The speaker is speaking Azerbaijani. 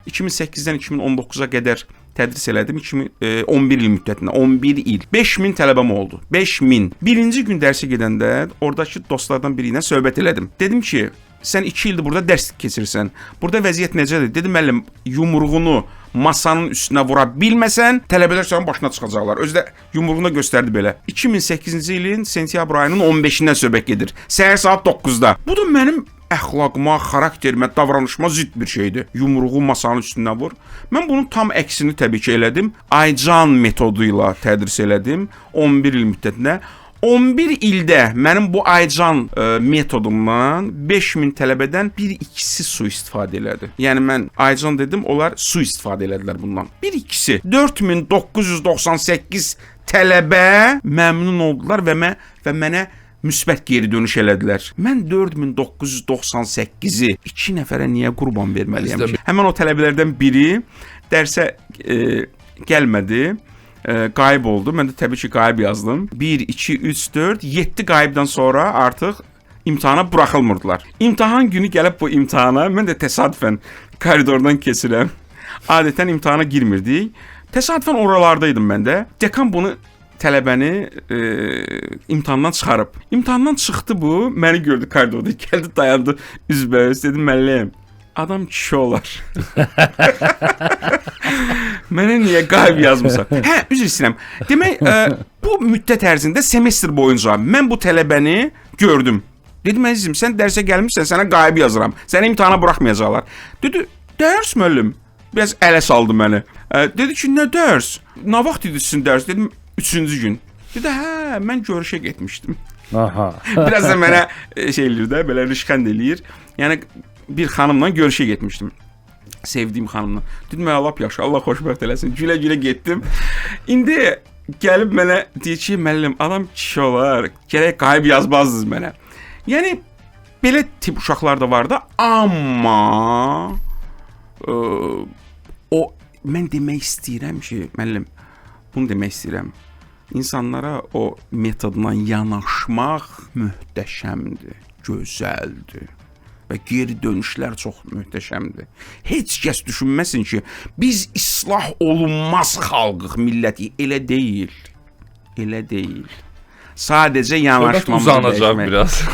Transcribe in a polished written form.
2008-dən 2019-a qədər tədris elədim. 11 il müddətinə, 11 il. 5000 tələbəm oldu. 5000. Birinci gün dərsə gedəndə oradakı dostlardan biri ilə söhbət elədim. Dedim ki, sən 2 ildir burada dərs keçirsən. Burada vəziyyət necədir? Dedim, müəllim, yumruğunu masanın üstünə vura bilməsən, tələbələr sənin başına çıxacaqlar. Özü də yumruğunu göstərdi belə. 2008-ci ilin sentyabr ayının 15-dən söhbət gedir. Səhər saat 9-da. Bu da mənim əxlaqıma, xarakterimə, davranışıma zidd bir şeydir. Yumruğu masanın üstünə vur. Mən bunun tam əksini təbii ki elədim. Aycan metodu ilə tədris elədim 11 il müddətinə. 11 ildə mənim bu Aycan metodumdan 5000 tələbədən 1-2-si sui-istifadə elədi. Yəni mən Aycan dedim, onlar sui-istifadə elədilər bundan. 1-2-si 4998 tələbə məmnun oldular və mənə müsbət geri dönüş elədilər. Mən 4998-i 2 nəfərə niyə qurban verməliyəm ki? Həmin o tələbələrdən biri dərsə gəlmədi. Qayıb oldu. Mən də təbii ki, qayıb yazdım. 1, 2, 3, 4, 7 qayıbdan sonra artıq imtahana buraxılmırdılar. İmtahan günü gəlib bu imtahana, mən də təsadüfən koridordan keçirəm. Adətən imtahana girmirdik. Təsadüfən oralardaydım mən də. Dekan bunu tələbəni imtahandan çıxarıb. İmtahandan çıxdı bu, məni gördü koridorda, gəldi dayandı üzbəüz, dedi, müəllim, adam kişi olar. Mənə niyə qayıb yazmısan? Hə, üzr istəyirəm. Demək, bu müddət ərzində semestr boyunca mən bu tələbəni gördüm. Dedim, əzizim, sən dərsə gəlmişsən, sənə qayıb yazıram. Səni imtahana buraxmayacaqlar. Dedi, dərs müəllim. Biraz ələ saldı məni. Dedi ki, nə dərs? Nə vaxt idi sizin dərs? Dedim, 3-cü gün. Dedi, hə, mən görüşə getmişdim. Aha. Biraz da mənə şey eləyir də, belə rişkənd eləyir. Yəni, bir xanımla görüşə getmişdim. Sevdiyim xanımla. Dedim, mən lap yaxşı, Allah xoşbəxt eləsin. Gülə-gülə getdim. İndi gəlib mənə deyir ki, müəllim, adam kişi olar, gərək qayıb yazmazdınız mənə. Yəni, belə tip uşaqlar da var da, amma mən demək istəyirəm ki, müəllim, bunu demək istəyirəm. İnsanlara o metodla yanaşmaq möhtəşəmdir, gözəldir. Və geri dönüşlər çox möhtəşəmdir. Heç kəs düşünməsin ki, biz islah olunmaz xalqıq, milləti. Elə deyil. Elə deyil. Sadəcə yanaşmamızı uzanacaq biraz.